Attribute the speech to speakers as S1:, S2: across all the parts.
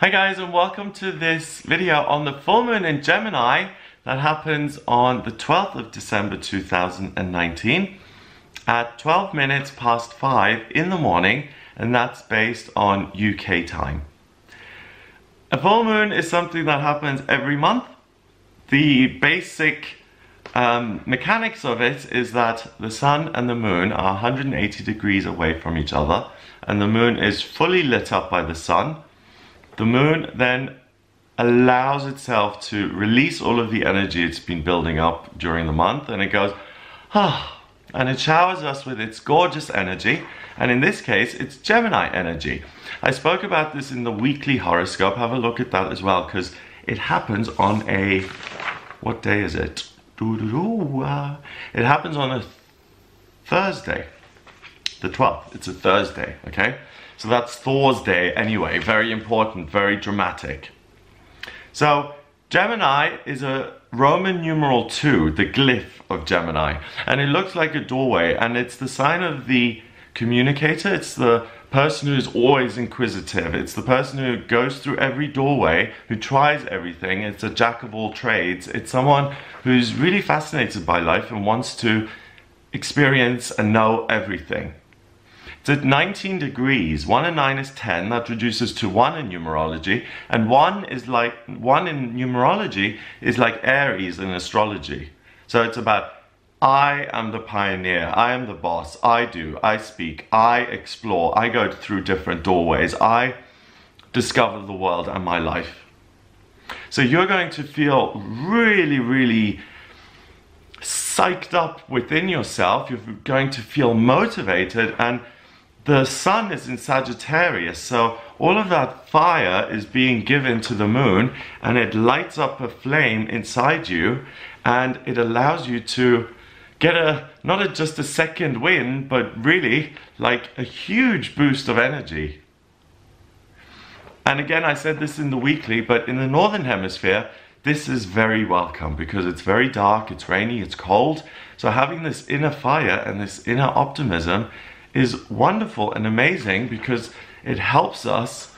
S1: Hi guys, and welcome to this video on the full moon in Gemini that happens on the 12th of December 2019 at 12 minutes past 5 in the morning, and that's based on UK time. A full moon is something that happens every month. The basic mechanics of it is that the sun and the moon are 180 degrees away from each other, and the moon is fully lit up by the sun. The moon then allows itself to release all of the energy it's been building up during the month, and it goes, and it showers us with its gorgeous energy, and in this case it's Gemini energy. I spoke about this in the weekly horoscope. Have a look at that as well, because it happens on a, what day is it? It happens on a Thursday, the 12th. It's a Thursday, okay? So that's Thor's day anyway, very important, very dramatic. So Gemini is a Roman numeral 2, the glyph of Gemini, and it looks like a doorway, and it's the sign of the communicator. It's the person who's always inquisitive. It's the person who goes through every doorway, who tries everything. It's a jack of all trades. It's someone who's really fascinated by life and wants to experience and know everything. It's at 19 degrees. 1 and 9 is 10. That reduces to 1 in numerology. And 1 in numerology is like Aries in astrology. So it's about, I am the pioneer. I am the boss. I do. I speak. I explore. I go through different doorways. I discover the world and my life. So you're going to feel really, really psyched up within yourself. You're going to feel motivated, and the sun is in Sagittarius, so all of that fire is being given to the moon, and it lights up a flame inside you, and it allows you to get not just a second wind, but really like a huge boost of energy. And again, I said this in the weekly, but in the Northern Hemisphere, this is very welcome because it's very dark, it's rainy, it's cold. So having this inner fire and this inner optimism is wonderful and amazing, because it helps us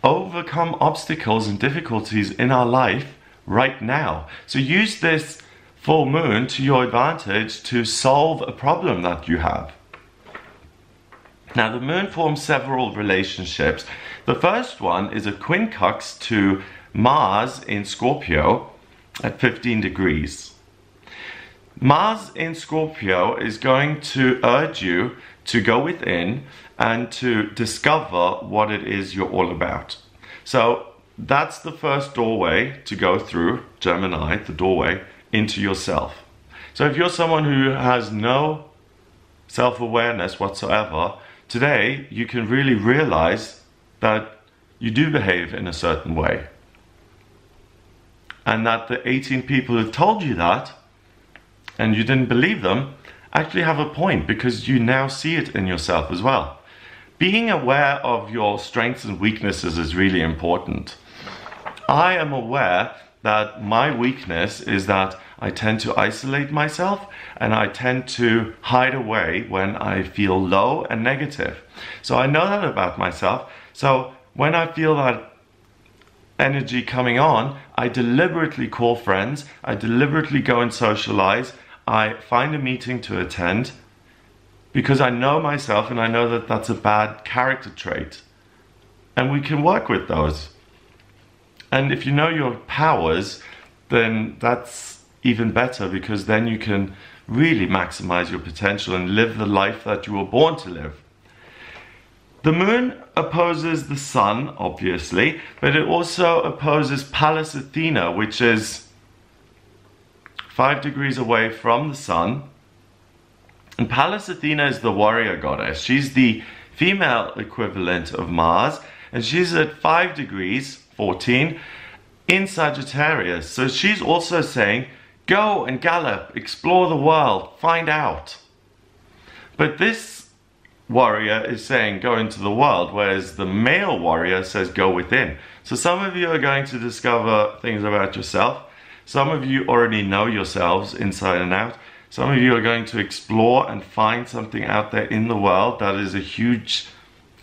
S1: overcome obstacles and difficulties in our life right now. So use this full moon to your advantage to solve a problem that you have. Now, the moon forms several relationships. The first one is a quincunx to Mars in Scorpio at 15 degrees. Mars in Scorpio is going to urge you to go within and to discover what it is you're all about. So that's the first doorway to go through, Gemini, the doorway into yourself. So if you're someone who has no self-awareness whatsoever, today you can really realize that you do behave in a certain way. And that the 18 people who told you that, and you didn't believe them, actually have a point, because you now see it in yourself as well. Being aware of your strengths and weaknesses is really important. I am aware that my weakness is that I tend to isolate myself, and I tend to hide away when I feel low and negative. So I know that about myself. So when I feel that energy coming on, I deliberately call friends, I deliberately go and socialize, I find a meeting to attend, because I know myself and I know that that's a bad character trait. And we can work with those. And if you know your powers, then that's even better, because then you can really maximize your potential and live the life that you were born to live. The moon opposes the sun, obviously, but it also opposes Pallas Athena, which is 5 degrees away from the sun. And Pallas Athena is the warrior goddess. She's the female equivalent of Mars, and she's at 5 degrees, 14, in Sagittarius. So she's also saying, go and gallop, explore the world, find out. But this warrior is saying, go into the world, whereas the male warrior says, go within. So some of you are going to discover things about yourself. Some of you already know yourselves inside and out. Some of you are going to explore and find something out there in the world that is a huge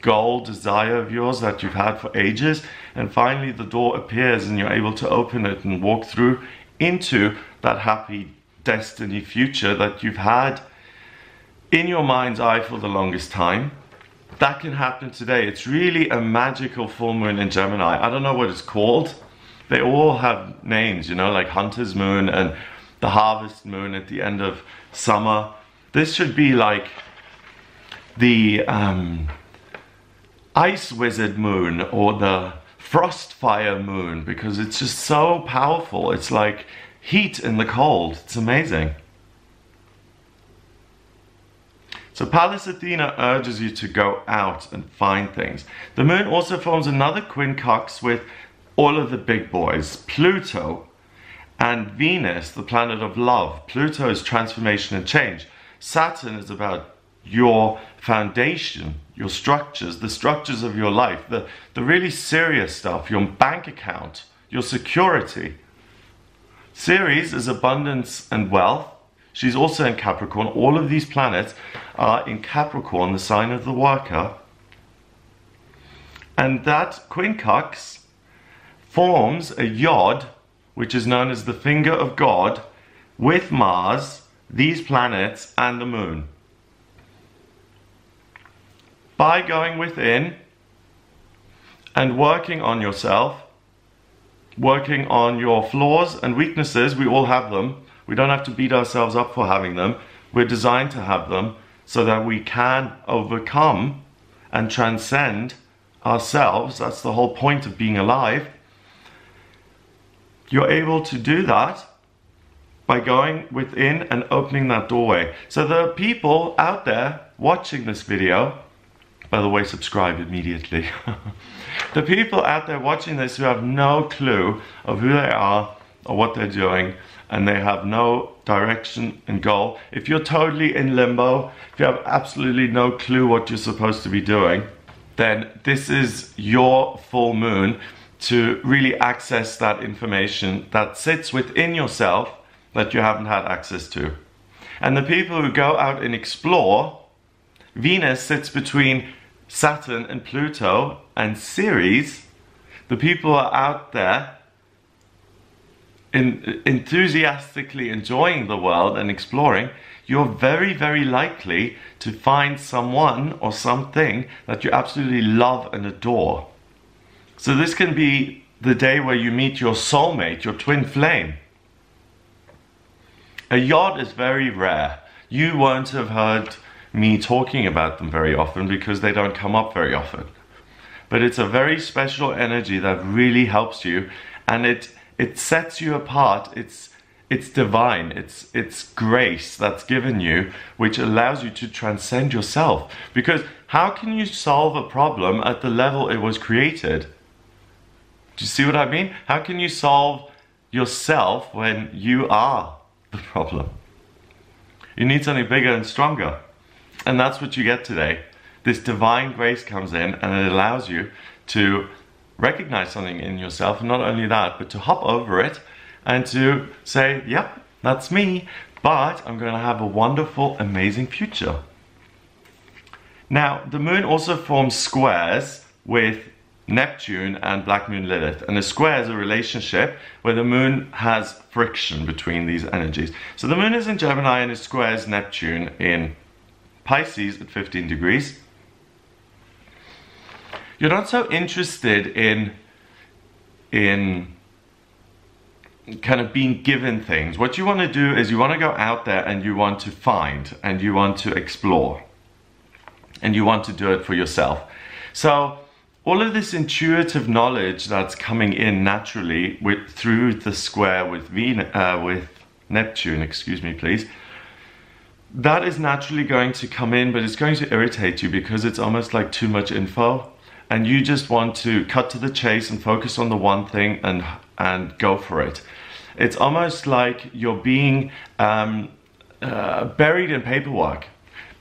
S1: goal, desire of yours that you've had for ages, and finally the door appears and you're able to open it and walk through into that happy destiny future that you've had in your mind's eye for the longest time. That can happen today. It's really a magical full moon in Gemini. I don't know what it's called. They all have names, you know, like Hunter's Moon and the Harvest Moon at the end of summer. This should be like the Ice Wizard Moon or the Frostfire Moon, because it's just so powerful. It's like heat in the cold. It's amazing. So Pallas Athena urges you to go out and find things. The moon also forms another quincunx with all of the big boys, Pluto and Venus, the planet of love. Pluto is transformation and change. Saturn is about your foundation, your structures, the structures of your life, the really serious stuff, your bank account, your security. Ceres is abundance and wealth. She's also in Capricorn. All of these planets are in Capricorn, the sign of the worker. And that quincunx forms a yod, which is known as the finger of God, with Mars, these planets, and the moon. By going within and working on yourself, working on your flaws and weaknesses, we all have them. We don't have to beat ourselves up for having them. We're designed to have them so that we can overcome and transcend ourselves. That's the whole point of being alive. You're able to do that by going within and opening that doorway. So the people out there watching this video, by the way, subscribe immediately. The people out there watching this who have no clue of who they are or what they're doing, and they have no direction and goal. If you're totally in limbo, if you have absolutely no clue what you're supposed to be doing, then this is your full moon to really access that information that sits within yourself that you haven't had access to. And the people who go out and explore, Venus sits between Saturn and Pluto and Ceres. The people who are out there enthusiastically enjoying the world and exploring, you're very, very likely to find someone or something that you absolutely love and adore. So this can be the day where you meet your soulmate, your twin flame. A yod is very rare. You won't have heard me talking about them very often because they don't come up very often. But it's a very special energy that really helps you, and it sets you apart. It's divine. It's grace that's given you, which allows you to transcend yourself. Because how can you solve a problem at the level it was created? Do you see what I mean? How can you solve yourself when you are the problem? You need something bigger and stronger. And that's what you get today. This divine grace comes in and it allows you to recognize something in yourself, and not only that, but to hop over it and to say, yep, that's me, but I'm going to have a wonderful, amazing future. Now, the moon also forms squares with Neptune and Black Moon Lilith, and a square is a relationship where the moon has friction between these energies. So the moon is in Gemini and it squares Neptune in Pisces at 15 degrees. You're not so interested in kind of being given things. What you want to do is you want to go out there and you want to find and you want to explore and you want to do it for yourself. So all of this intuitive knowledge that's coming in naturally through the square with Neptune, excuse me please, that is naturally going to come in, but it's going to irritate you because it's almost like too much info. And you just want to cut to the chase and focus on the one thing and go for it. It's almost like you're being buried in paperwork.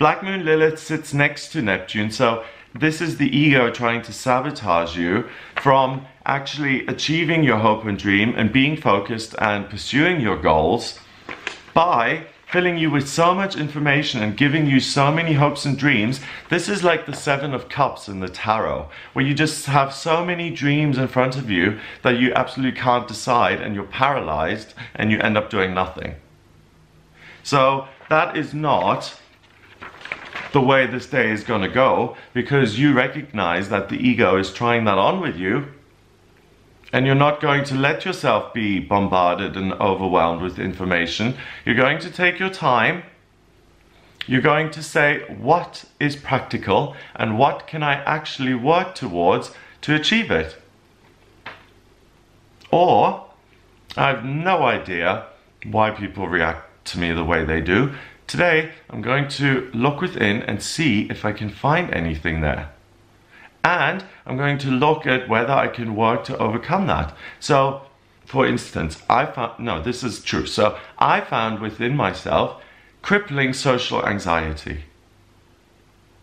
S1: Black Moon Lilith sits next to Neptune, so this is the ego trying to sabotage you from actually achieving your hope and dream and being focused and pursuing your goals by filling you with so much information and giving you so many hopes and dreams. This is like the Seven of Cups in the tarot, where you just have so many dreams in front of you that you absolutely can't decide, and you're paralyzed and you end up doing nothing. So that is not the way this day is going to go, because you recognize that the ego is trying that on with you, and you're not going to let yourself be bombarded and overwhelmed with information. You're going to take your time. You're going to say, what is practical and what can I actually work towards to achieve it? Or, I have no idea why people react to me the way they do. Today, I'm going to look within and see if I can find anything there. And I'm going to look at whether I can work to overcome that. So, for instance, this is true. So, I found within myself crippling social anxiety.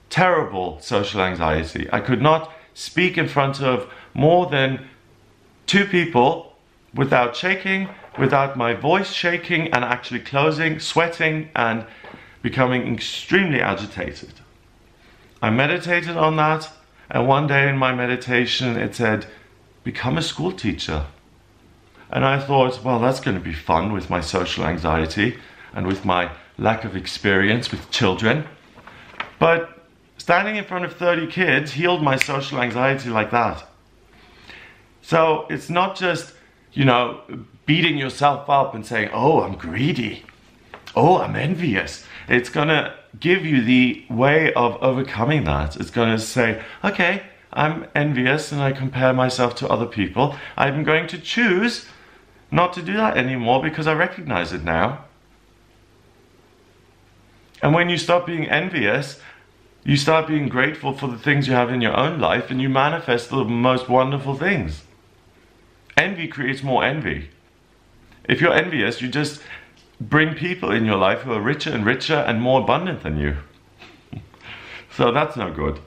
S1: Terrible social anxiety. I could not speak in front of more than 2 people without shaking, without my voice shaking and actually closing, sweating and becoming extremely agitated. I meditated on that. And one day in my meditation, it said, become a school teacher. And I thought, well, that's going to be fun with my social anxiety and with my lack of experience with children. But standing in front of 30 kids healed my social anxiety like that. So it's not just, beating yourself up and saying, oh, I'm greedy. Oh, I'm envious. It's going to give you the way of overcoming that. It's going to say, okay, I'm envious and I compare myself to other people. I'm going to choose not to do that anymore because I recognize it now. And when you stop being envious, you start being grateful for the things you have in your own life, and you manifest the most wonderful things. Envy creates more envy. If you're envious, you just bring people in your life who are richer and richer and more abundant than you. So that's no good.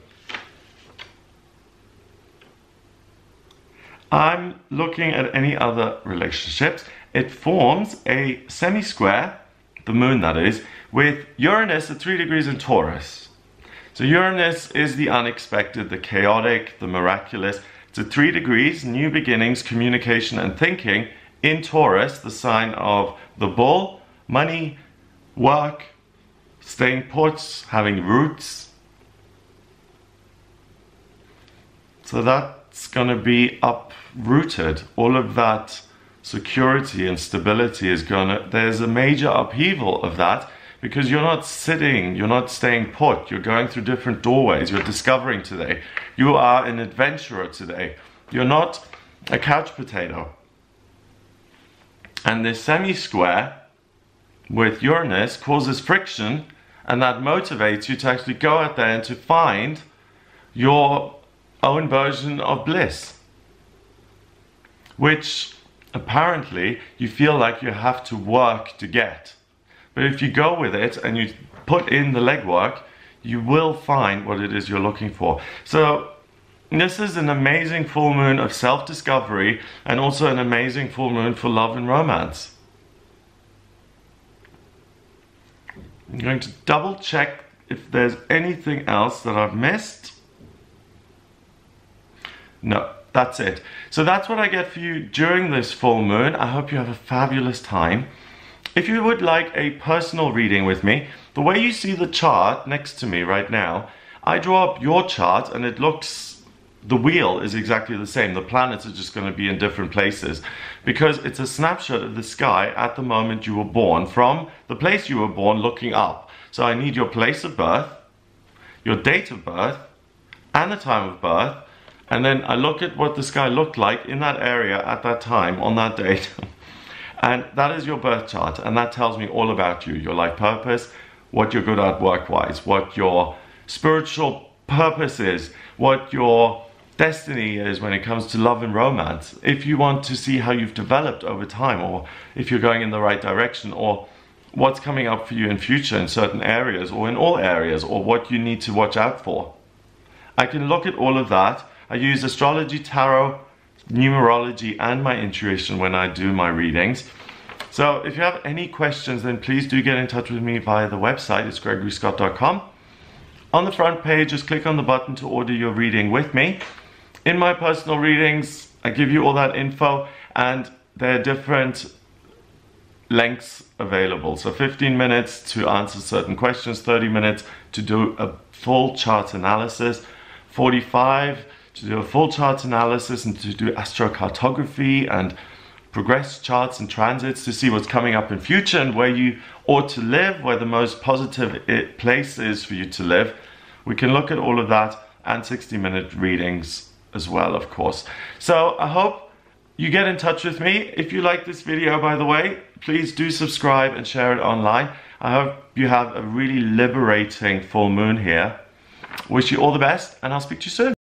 S1: I'm looking at any other relationships. It forms a semi-square, the moon that is, with Uranus at 3 degrees in Taurus. So Uranus is the unexpected, the chaotic, the miraculous. It's at 3 degrees, new beginnings, communication and thinking in Taurus, the sign of the bull, money, work, staying put, having roots. So that's going to be uprooted. All of that security and stability is there's a major upheaval of that, because you're not sitting, you're not staying put, you're going through different doorways, you're discovering today. You are an adventurer today. You're not a couch potato. And this semi-square with Uranus causes friction, and that motivates you to actually go out there and to find your own version of bliss, which apparently you feel like you have to work to get. But if you go with it and you put in the legwork, you will find what it is you're looking for. So this is an amazing full moon of self-discovery, and also an amazing full moon for love and romance. I'm going to double check if there's anything else that I've missed. No, that's it. So that's what I get for you during this full moon. I hope you have a fabulous time. If you would like a personal reading with me, the way you see the chart next to me right now, I draw up your chart and it looks, the wheel is exactly the same. The planets are just going to be in different places, because it's a snapshot of the sky at the moment you were born, from the place you were born looking up. So I need your place of birth, your date of birth, and the time of birth. And then I look at what the sky looked like in that area at that time on that date. And that is your birth chart, and that tells me all about you, your life purpose, what you're good at work-wise, what your spiritual purpose is, what your destiny is when it comes to love and romance. If you want to see how you've developed over time, or if you're going in the right direction, or what's coming up for you in future in certain areas, or in all areas, or what you need to watch out for. I can look at all of that. I use astrology, tarot, numerology and my intuition when I do my readings. So if you have any questions, then please do get in touch with me via the website. It's gregoryscott.com. On the front page, just click on the button to order your reading with me. In my personal readings, I give you all that info, and there are different lengths available. So 15 minutes to answer certain questions, 30 minutes to do a full chart analysis, 45 to do a full chart analysis and to do astrocartography and progress charts and transits to see what's coming up in future and where you ought to live, where the most positive place is for you to live. We can look at all of that, and 60-minute readings as well, of course. So I hope you get in touch with me. If you like this video, by the way, please do subscribe and share it online. I hope you have a really liberating full moon here. Wish you all the best, and I'll speak to you soon.